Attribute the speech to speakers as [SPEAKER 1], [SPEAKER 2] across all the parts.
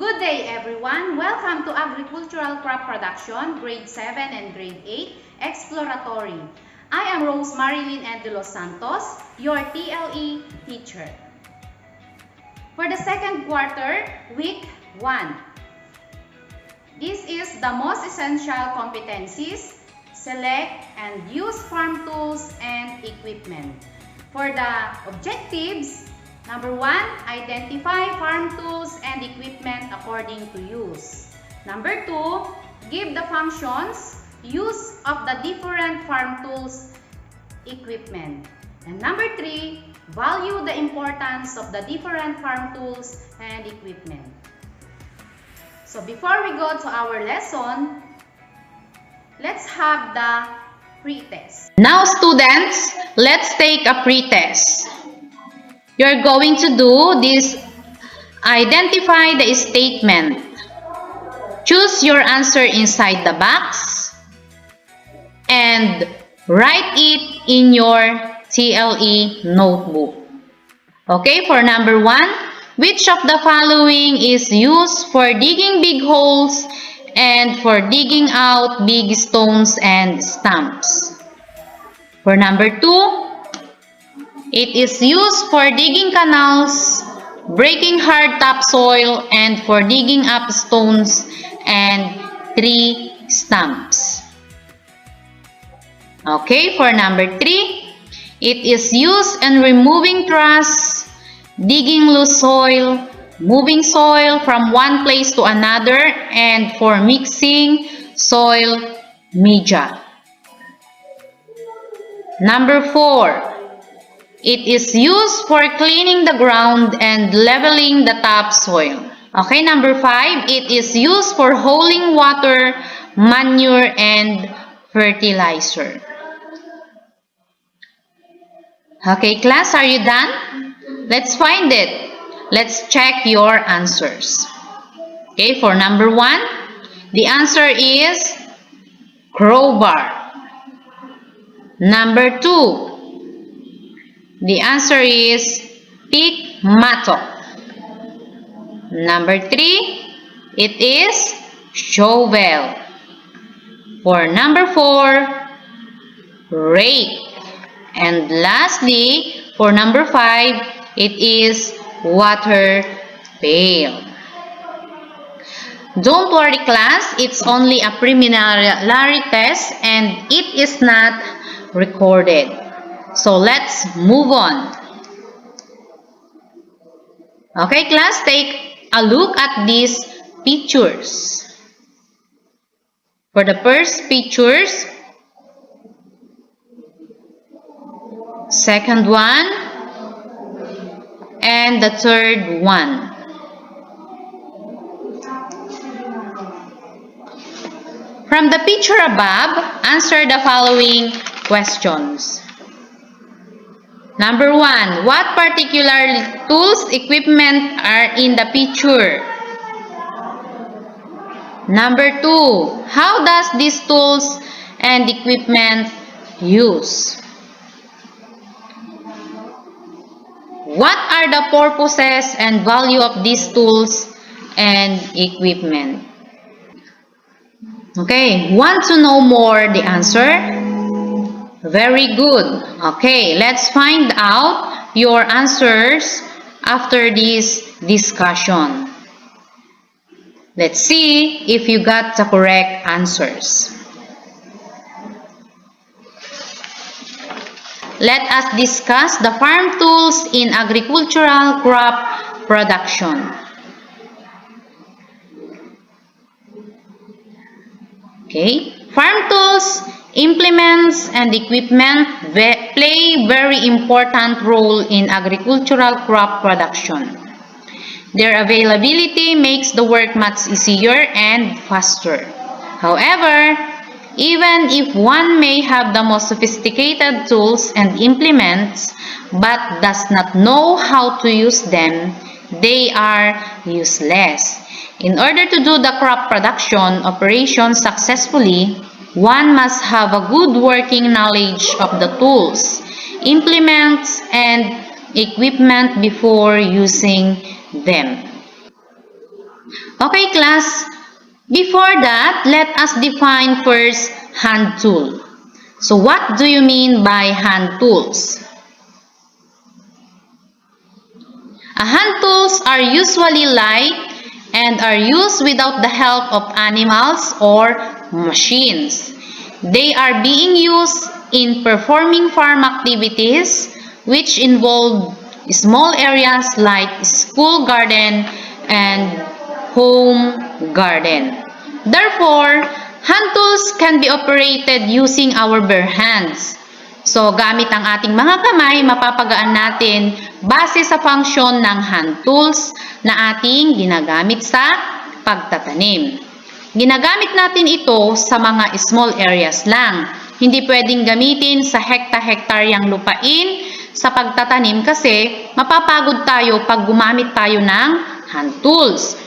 [SPEAKER 1] Good day everyone! Welcome to Agricultural Crop Production, Grade 7 and Grade 8, Exploratory. I am Rose Marilyn Ed de los Santos, your TLE teacher. For the second quarter, Week 1. This is the most essential competencies. Select and use farm tools and equipment. For the objectives, number 1, identify farm tools and equipment according to use. Number 2, give the functions, use of the different farm tools, equipment. And number 3, value the importance of the different farm tools and equipment. So before we go to our lesson, let's have the pre-test.
[SPEAKER 2] Now students, let's take a pre-test. You're going to do this. Identify the statement. Choose your answer inside the box and write it in your TLE notebook. Okay, for number 1, which of the following is used for digging big holes and for digging out big stones and stumps? For number 2, it is used for digging canals, breaking hard topsoil, and for digging up stones and tree stumps. Okay, for number 3, it is used in removing trash, digging loose soil, moving soil from one place to another, and for mixing soil media. Number 4, it is used for cleaning the ground and leveling the topsoil. Okay, number 5, it is used for holding water, manure, and fertilizer. Okay, class, are you done? Let's find it. Let's check your answers. Okay, for number 1, the answer is crowbar. Number 2, the answer is pick mattock. Number 3, it is shovel. For number 4, rake. And lastly, for number 5, it is water pail. Don't worry class, it's only a preliminary test and it is not recorded. So let's move on. Okay class, take a look at these pictures. For the first pictures, second one, and the third one. From the picture above, answer the following questions. Number 1, what particular tools, equipment are in the picture? Number 2, how does these tools and equipment use? What are the purposes and value of these tools and equipment? Okay, want to know more the answer? Very good. Okay, let's find out your answers after this discussion. Let's see if you got the correct answers. Let us discuss the farm tools in agricultural crop production. Okay, farm tools, implements, and equipment play very important role in agricultural crop production. Their availability makes the work much easier and faster. However, even if one may have the most sophisticated tools and implements but does not know how to use them, they are useless. In order to do the crop production operation successfully, one must have a good working knowledge of the tools, implements, and equipment before using them. Okay, class. Before that, let us define first hand tool. So what do you mean by hand tools? Hand tools are usually light and are used without the help of animals or machines. They are being used in performing farm activities which involve small areas like school garden and home garden. Therefore, hand tools can be operated using our bare hands. So, gamit ang ating mga kamay, mapapagaan natin base sa function ng hand tools na ating ginagamit sa pagtatanim. Ginagamit natin ito sa mga small areas lang. Hindi pwedeng gamitin sa hekta-hektaryang lupain sa pagtatanim kasi mapapagod tayo pag gumamit tayo ng hand tools.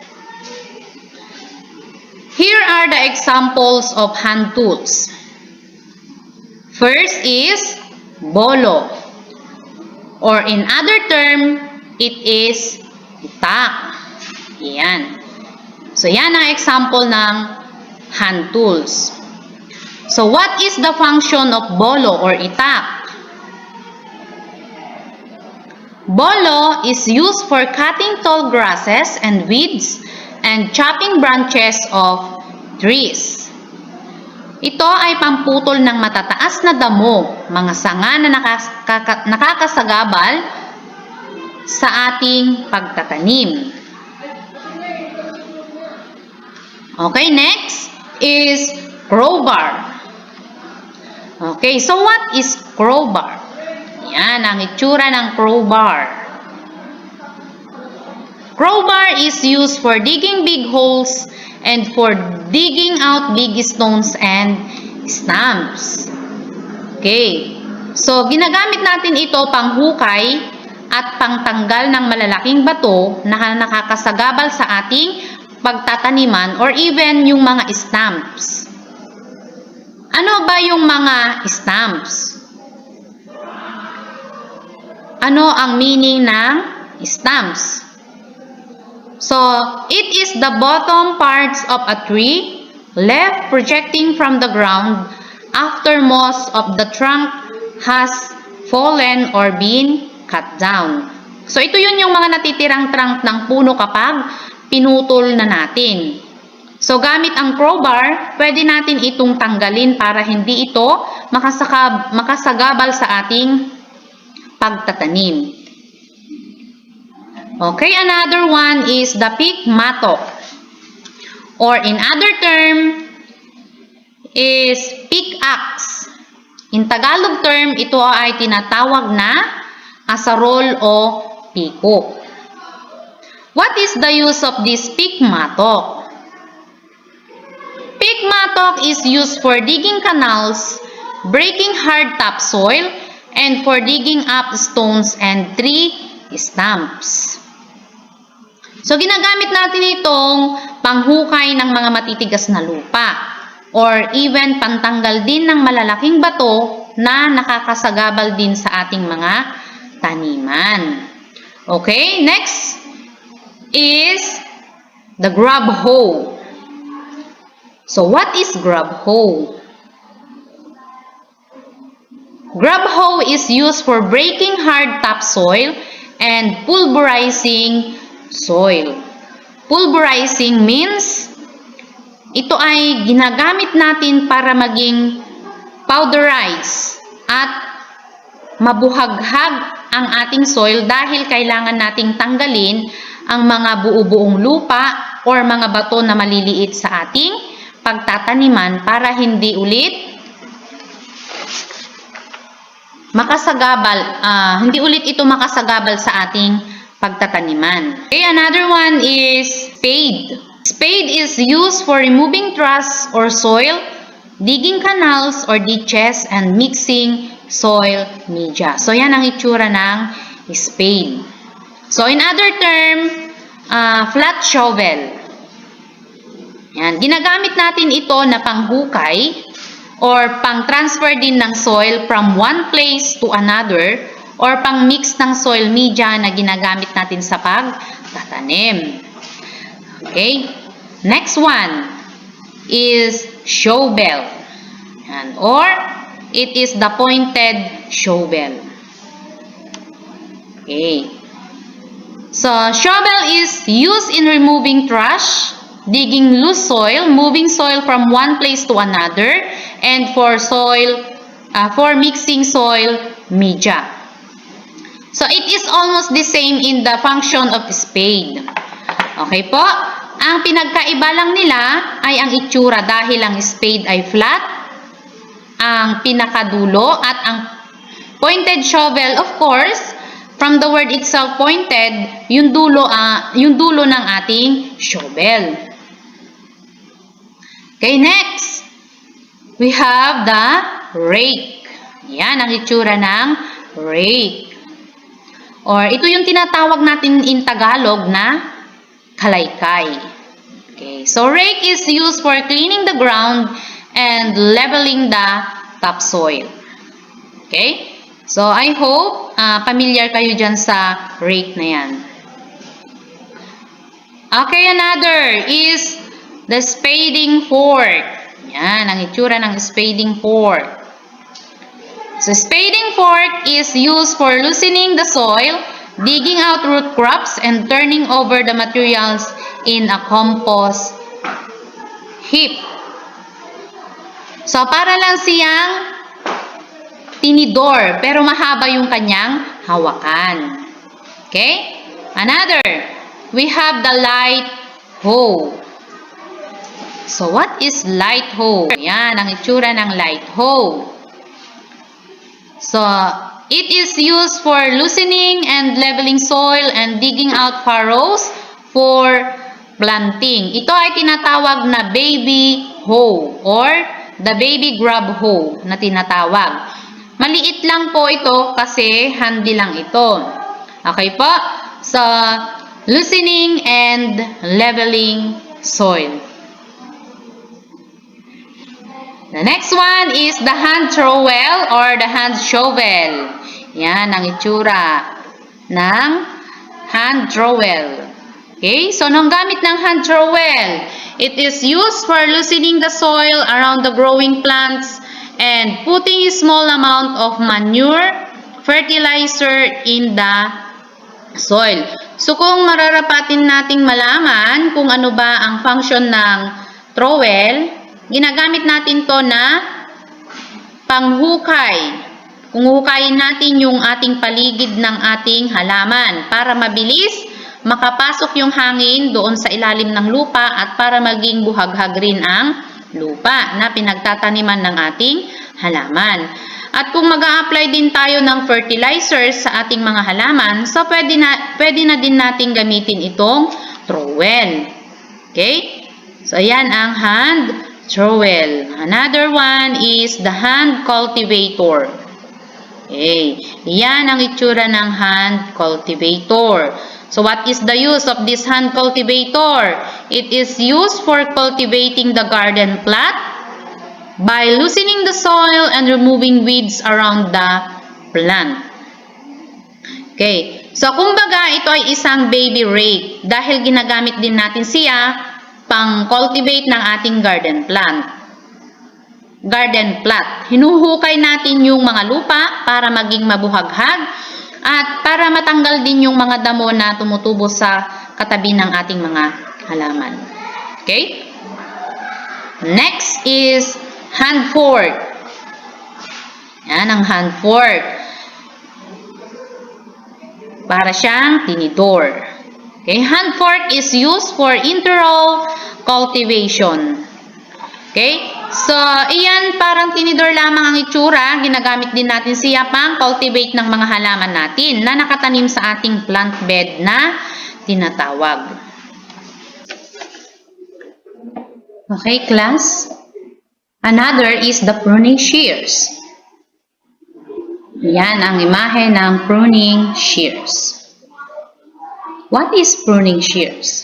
[SPEAKER 2] Here are the examples of hand tools. First is bolo, or in other term, it is itak. Yan. So, yan ang example ng hand tools. So, what is the function of bolo or itak? Bolo is used for cutting tall grasses and weeds and chopping branches of trees. Ito ay pamputol ng matataas na damo, mga sanga na nakakasagabal sa ating pagtatanim. Okay, next is crowbar. Okay, so what is crowbar? Yan ang itsura ng crowbar. Crowbar is used for digging big holes and for digging out big stones and stumps. Okay. So, ginagamit natin ito panghukay at pangtanggal ng malalaking bato na nakakasagabal sa ating pagtataniman or even yung mga stumps. Ano ba yung mga stumps? Ano ang meaning ng stumps? So, it is the bottom parts of a tree left projecting from the ground after most of the trunk has fallen or been cut down. So, ito yun yung mga natitirang trunk ng puno kapag pinutol na natin. So, gamit ang crowbar, pwede natin itong tanggalin para hindi ito makasagabal sa ating pagtatanim. Okay, another one is the pick matok, or in other term is pickaxe. In Tagalog term, ito ay tinatawag na asarol o piko. What is the use of this pick matok? Pick matok is used for digging canals, breaking hard topsoil, and for digging up stones and tree stumps. So, ginagamit natin itong panghukay ng mga matitigas na lupa or even pantanggal din ng malalaking bato na nakakasagabal din sa ating mga taniman. Okay, next is the grub hoe. So, what is grub hoe? Grub hoe is used for breaking hard topsoil and pulverizing soil. Pulverizing means ito ay ginagamit natin para maging powderize at mabuhaghag ang ating soil dahil kailangan nating tanggalin ang mga buo-buong lupa or mga bato na maliliit sa ating pagtataniman para hindi ulit ito makasagabal sa ating pagtataniman. Okay, another one is spade. Spade is used for removing trash or soil, digging canals or ditches, and mixing soil media. So, yan ang itsura ng spade. So, in other term, flat shovel. Yan. Ginagamit natin ito na panghukay or pang-transfer din ng soil from one place to another or pang-mix ng soil media na ginagamit natin sa pagtatanim. Okay? Next one is shovel. Yan. Or it is the pointed shovel. Okay. So, shovel is used in removing trash, digging loose soil, moving soil from one place to another, and for mixing soil media. So, it is almost the same in the function of spade. Okay po? Ang pinagkaiba lang nila ay ang itsura dahil ang spade ay flat, ang pinakadulo, at ang pointed shovel, of course, from the word itself, pointed, yung dulo ng ating shovel. Okay, next, we have the rake. Yan ang itsura ng rake. Or ito yung tinatawag natin in Tagalog na kalaykay. Okay, so rake is used for cleaning the ground and leveling the topsoil. Okay? So, I hope familiar kayo dyan sa rake na yan. Okay, another is the spading fork. Yan, ang itsura ng spading fork. So, spading fork is used for loosening the soil, digging out root crops, and turning over the materials in a compost heap. So, para lang siyang tinidor, pero mahaba yung kanyang hawakan. Okay? Another, we have the light hoe. So, what is light hoe? Yan, ang itsura ng light hoe. So, it is used for loosening and leveling soil and digging out furrows for planting. Ito ay tinatawag na baby hoe or the baby grub hoe na tinatawag. Maliit lang po ito kasi handy lang ito. Okay po? So, loosening and leveling soil. The next one is the hand trowel or the hand shovel. Yan ang itsura ng hand trowel. Okay? So, anong gamit ng hand trowel? It is used for loosening the soil around the growing plants and putting a small amount of manure, fertilizer in the soil. So, kung mararapatin nating malaman kung ano ba ang function ng trowel, ginagamit natin to na panghukay. Kung hukayin natin yung ating paligid ng ating halaman para mabilis makapasok yung hangin doon sa ilalim ng lupa at para maging buhaghag rin ang lupa na pinagtataniman ng ating halaman. At kung mag-a-apply din tayo ng fertilizer sa ating mga halaman, so pwede na din natin gamitin itong trowel. Okay? So, ayan ang hand trowel. Another one is the hand cultivator. Okay. Yan ang itsura ng hand cultivator. So, what is the use of this hand cultivator? It is used for cultivating the garden plot by loosening the soil and removing weeds around the plant. Okay. So, kumbaga, ito ay isang baby rake dahil ginagamit din natin siya pang-cultivate ng ating garden plant. Garden plot. Hinuhukay natin yung mga lupa para maging mabuhaghag at para matanggal din yung mga damo na tumutubo sa katabi ng ating mga halaman. Okay? Next is hand fork. Yan ang hand fork. Para siyang tinidor. Okay? Hand fork is used for inter-row cultivation. Okay? So, iyan parang tinidor lamang ang itsura. Ginagamit din natin siya pang cultivate ng mga halaman natin na nakatanim sa ating plant bed na tinatawag. Okay, class? Another is the pruning shears. Yan ang imahe ng pruning shears. What is pruning shears?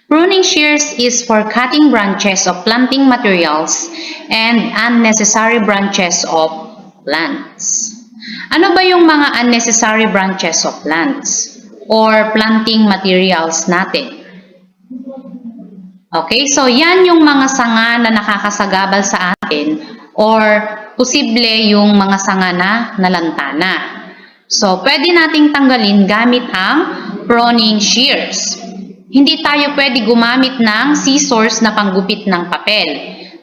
[SPEAKER 2] Pruning shears is for cutting branches of planting materials and unnecessary branches of plants. Ano ba yung mga unnecessary branches of plants or planting materials natin? Okay, so yan yung mga sanga na nakakasagabal sa atin or posible yung mga sanga na nalantana. So, pwede nating tanggalin gamit ang pruning shears. Hindi tayo pwede gumamit ng scissors na panggupit ng papel.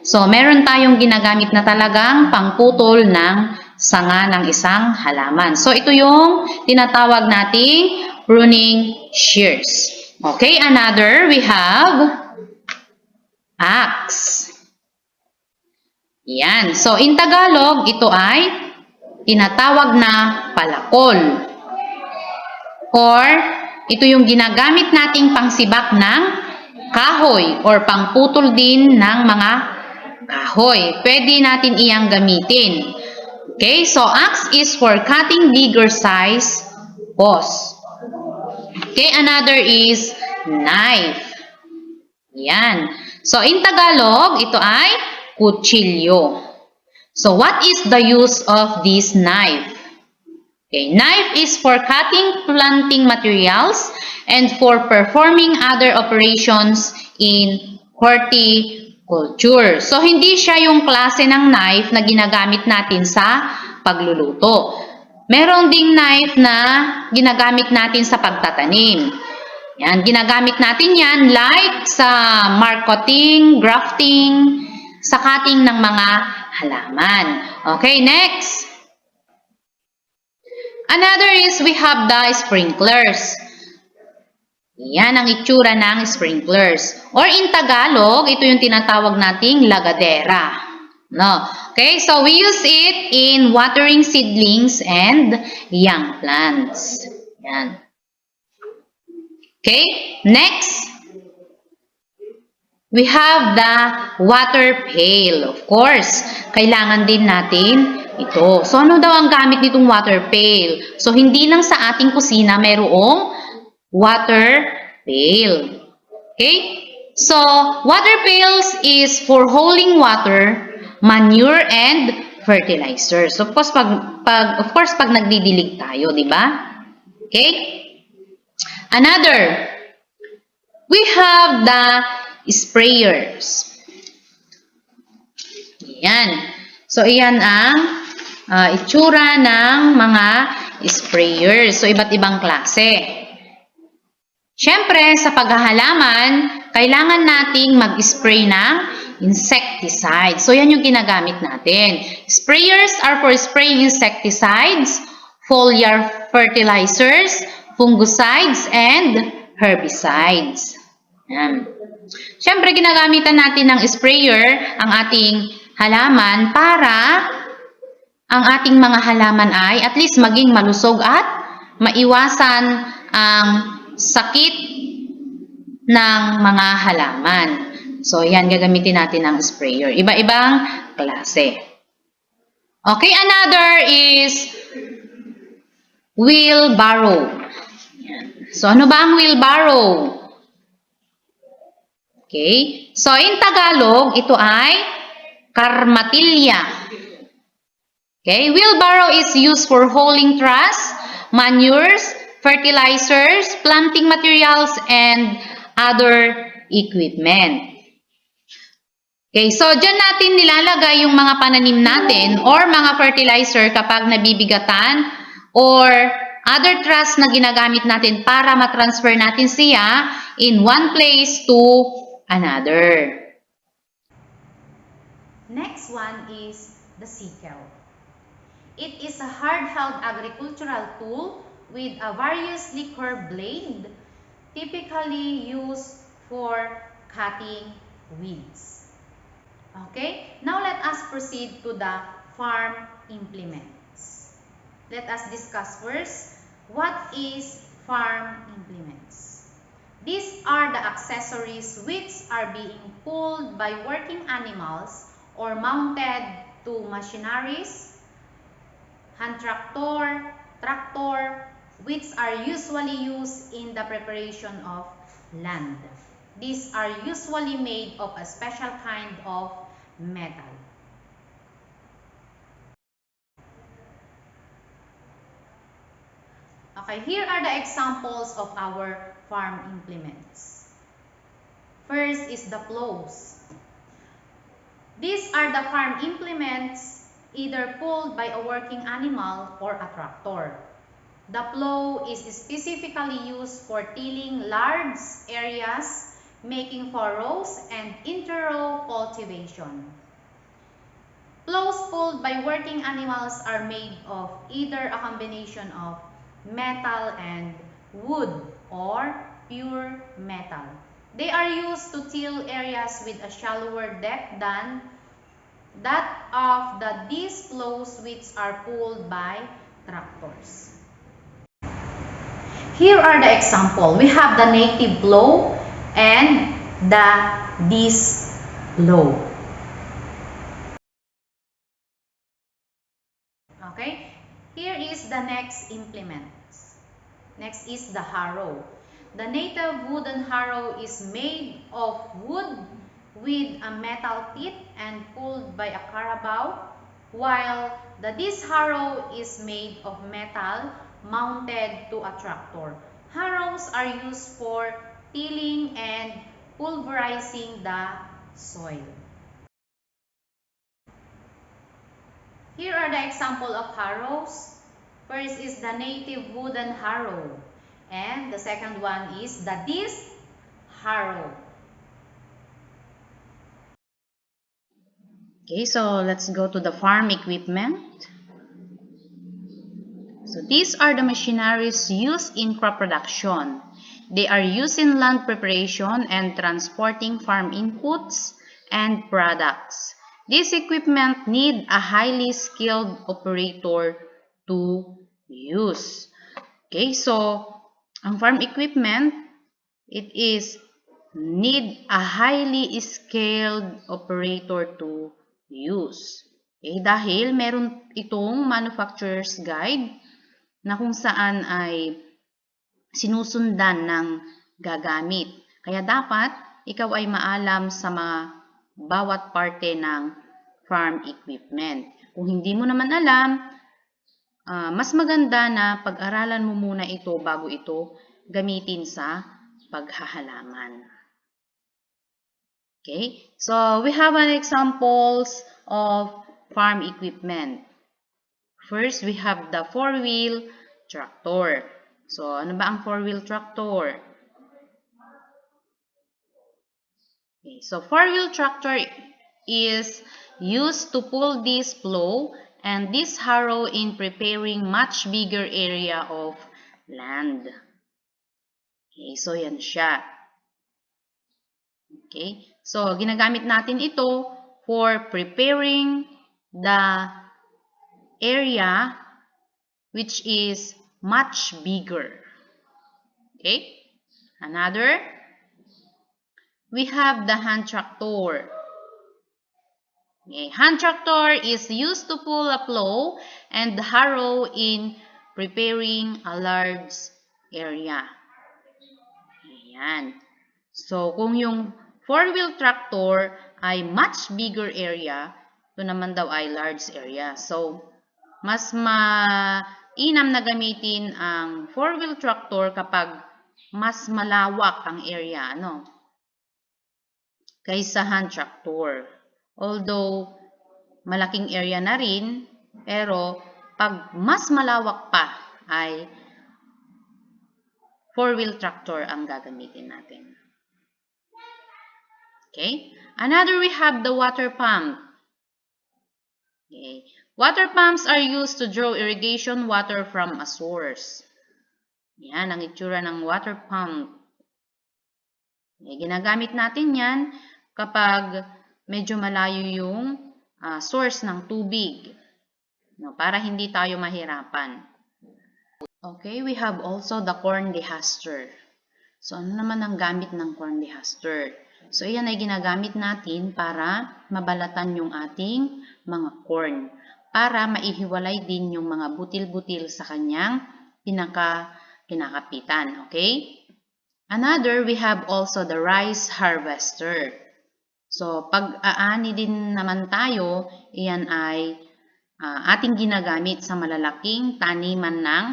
[SPEAKER 2] So, meron tayong ginagamit na talagang pangputol ng sanga ng isang halaman. So, ito yung tinatawag nating pruning shears. Okay, another, we have axe. Yan. So, in Tagalog, ito ay tinatawag na palakol. Or, ito yung ginagamit nating pangsibak ng kahoy or pangputol din ng mga kahoy. Pwede natin iyang gamitin. Okay, so axe is for cutting bigger size posts. Okay, another is knife. Yan. So, in Tagalog, ito ay kutsilyo. So, what is the use of this knife? Okay, knife is for cutting planting materials and for performing other operations in horticulture. So, hindi siya yung klase ng knife na ginagamit natin sa pagluluto. Meron ding knife na ginagamit natin sa pagtatanim. Yan, ginagamit natin yan like sa marketing, grafting, sa cutting ng mga halaman. Okay, next. Another is we have the sprinklers. Yan ang itsura ng sprinklers. Or in Tagalog, ito yung tinatawag nating lagadera. No. Okay, so we use it in watering seedlings and young plants. Yan. Okay, next, we have the water pail. Of course, kailangan din natin ito. So, ano daw ang gamit nitong water pail? So, hindi lang sa ating kusina mayroong water pail. Okay? So, water pails is for holding water, manure, and fertilizer. So, of course, pag nagdidilig tayo, di ba? Okay? Another, we have the sprayers. Yan. So, iyan ang itsura ng mga sprayers. So, iba't ibang klase. Siyempre, sa paghahalaman, kailangan nating mag-spray ng insecticide. So, yan yung ginagamit natin. Sprayers are for spraying insecticides, foliar fertilizers, fungicides, and herbicides. Yan. Siyempre, ginagamitan natin ng sprayer ang ating halaman para ang ating mga halaman ay at least maging malusog at maiwasan ang sakit ng mga halaman. So, yan, gagamitin natin ng sprayer. Iba-ibang klase. Okay, another is wheelbarrow. Yan. So, ano ba ang wheelbarrow? Okay, so in Tagalog, ito ay karmatilya. Okay, wheelbarrow is used for hauling trash, manures, fertilizers, planting materials, and other equipment. Okay, so dyan natin nilalagay yung mga pananim natin or mga fertilizer kapag nabibigatan or other trash na ginagamit natin para matransfer natin siya in one place to another.
[SPEAKER 1] Next one is the sickle. It is a hard-held agricultural tool with a variously curved blade, typically used for cutting weeds. Okay, now let us proceed to the farm implements. Let us discuss first, what is farm implements? These are the accessories which are being pulled by working animals or mounted to machineries, hand tractor, tractor, which are usually used in the preparation of land. These are usually made of a special kind of metal. Okay, here are the examples of our farm implements. First is the plows. These are the farm implements either pulled by a working animal or a tractor. The plow is specifically used for tilling large areas, making furrows, and inter-row cultivation. Plows pulled by working animals are made of either a combination of metal and wood or pure metal. They are used to till areas with a shallower depth than that of these plows which are pulled by tractors. Here are the example. We have the native plow and the disc plow. Okay, here is the next implement. Next is the harrow. The native wooden harrow is made of wood with a metal pit and pulled by a carabao, while the disc harrow is made of metal mounted to a tractor. Harrows are used for tilling and pulverizing the soil. Here are the example of harrows. First is the native wooden harrow, and the second one is the disc harrow.
[SPEAKER 2] Okay, so let's go to the farm equipment. So these are the machineries used in crop production. They are used in land preparation and transporting farm inputs and products. This equipment need a highly skilled operator to use. Okay, so ang farm equipment, it is need a highly skilled operator to use. Okay, dahil meron itong manufacturer's guide na kung saan ay sinusundan ng gagamit. Kaya dapat ikaw ay maalam sa mga bawat parte ng farm equipment. Kung hindi mo naman alam, mas maganda na pag-aralan mo muna ito bago ito gamitin sa paghahalaman. Okay, so we have an examples of farm equipment. First, we have the four-wheel tractor. So, ano ba ang four-wheel tractor? Okay, so four-wheel tractor is used to pull this plow and this harrow in preparing much bigger area of land. Okay, so yan siya. Okay, so ginagamit natin ito for preparing the area which is much bigger. Okay, another, we have the hand tractor. Okay, hand tractor is used to pull a plow and the harrow in preparing a large area. Ayan. So, kung yung four-wheel tractor ay much bigger area, ito naman daw ay large area. So, mas mainam na gamitin ang four-wheel tractor kapag mas malawak ang area, ano? Kaysa hand tractor. Although, malaking area na rin, pero pag mas malawak pa ay four-wheel tractor ang gagamitin natin. Okay? Another, we have the water pump. Okay. Water pumps are used to draw irrigation water from a source. Yan ang itsura ng water pump. Okay. Ginagamit natin yan kapag medyo malayo yung source ng tubig. No, para hindi tayo mahirapan. Okay, we have also the corn dehusker. So, ano naman ang gamit ng corn dehusker? So, iyan ay ginagamit natin para mabalatan yung ating mga corn. Para maihiwalay din yung mga butil-butil sa kanyang kinakapitan. Okay? Another, we have also the rice harvester. So, pag aani din naman tayo, iyan ay ating ginagamit sa malalaking taniman ng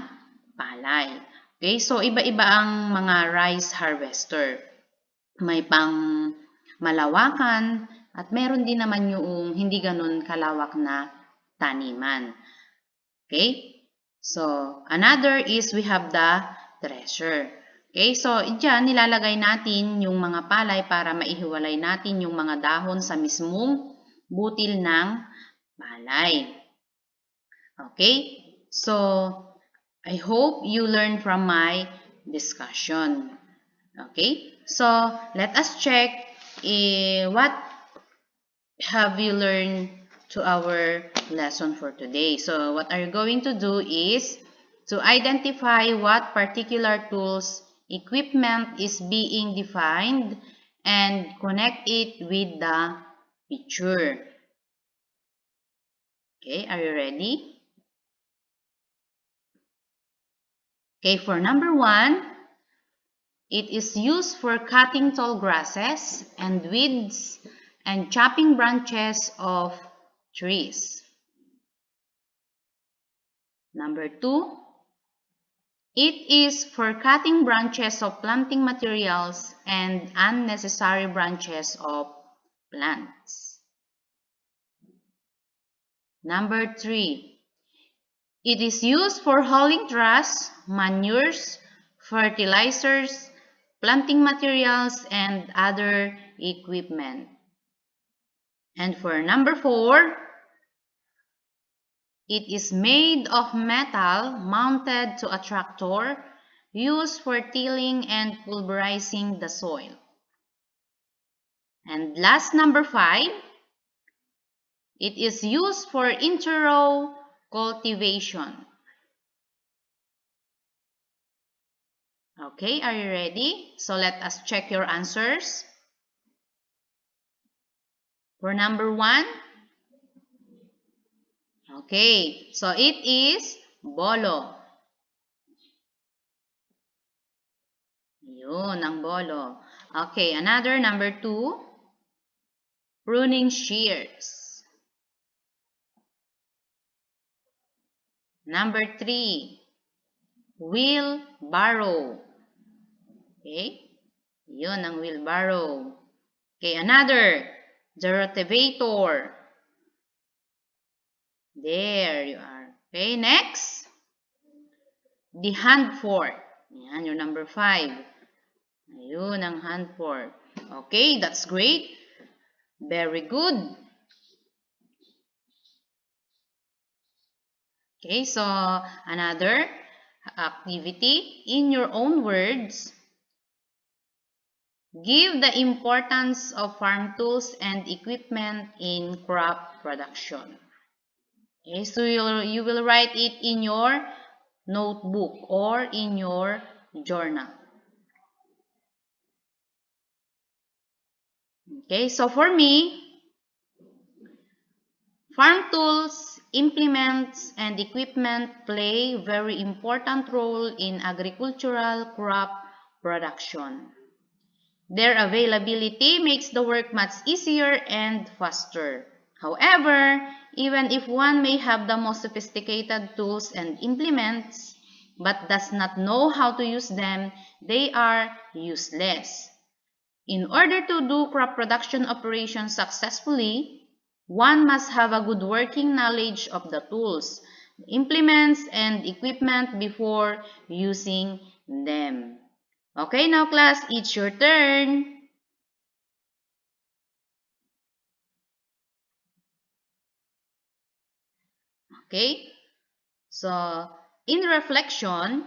[SPEAKER 2] palay. Okay? So, iba-iba ang mga rice harvester. may pang malawakan at meron din naman yung hindi ganun kalawak na taniman. Okay? So, another is we have the treasure. Okay? So, dyan nilalagay natin yung mga palay para maihiwalay natin yung mga dahon sa mismong butil ng palay. Okay? So, I hope you learn from my discussion. Okay? So, let us check what have you learned to our lesson for today. So, what are you going to do is to identify what particular tools equipment is being defined and connect it with the picture. Okay, are you ready? Okay, for number 1, it is used for cutting tall grasses and weeds and chopping branches of trees. Number 2, it is for cutting branches of planting materials and unnecessary branches of plants. Number 3, it is used for hauling trash, manures, fertilizers, planting materials, and other equipment. And for number 4, it is made of metal mounted to a tractor used for tilling and pulverizing the soil. And last, number 5, it is used for inter-row cultivation. Okay, are you ready? So let us check your answers. For number 1, okay, so it is bolo. Yun, ang bolo. Okay, another, number 2, pruning shears. Number 3, wheelbarrow. Okay, yun ang wheelbarrow. Okay, another, the rotavator. There you are. Okay, next, the hand fork. Yan, yung number 5. Ayun ang hand fork. Okay, that's great. Very good. Okay, so another activity, in your own words, give the importance of farm tools and equipment in crop production. Okay, so you will write it in your notebook or in your journal. Okay, so for me, farm tools, implements, and equipment play a very important role in agricultural crop production. Their availability makes the work much easier and faster. However, even if one may have the most sophisticated tools and implements, but does not know how to use them, they are useless. In order to do crop production operations successfully, one must have a good working knowledge of the tools, implements, and equipment before using them. Okay, now class, it's your turn. Okay, so in reflection,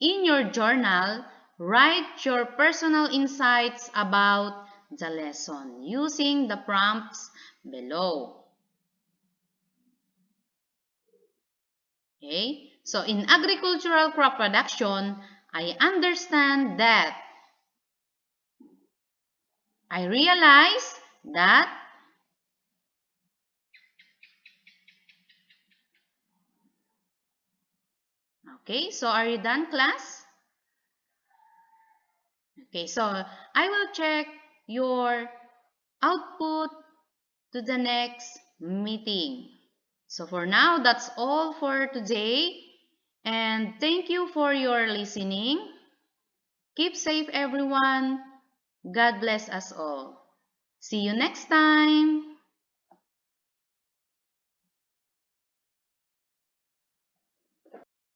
[SPEAKER 2] in your journal, write your personal insights about the lesson using the prompts below. Okay, so in agricultural crop production, I understand that I realize that okay, so are you done, class? Okay, so I will check your output to the next meeting. So for now, that's all for today. And thank you for your listening. Keep safe, everyone. God bless us all. See you next time.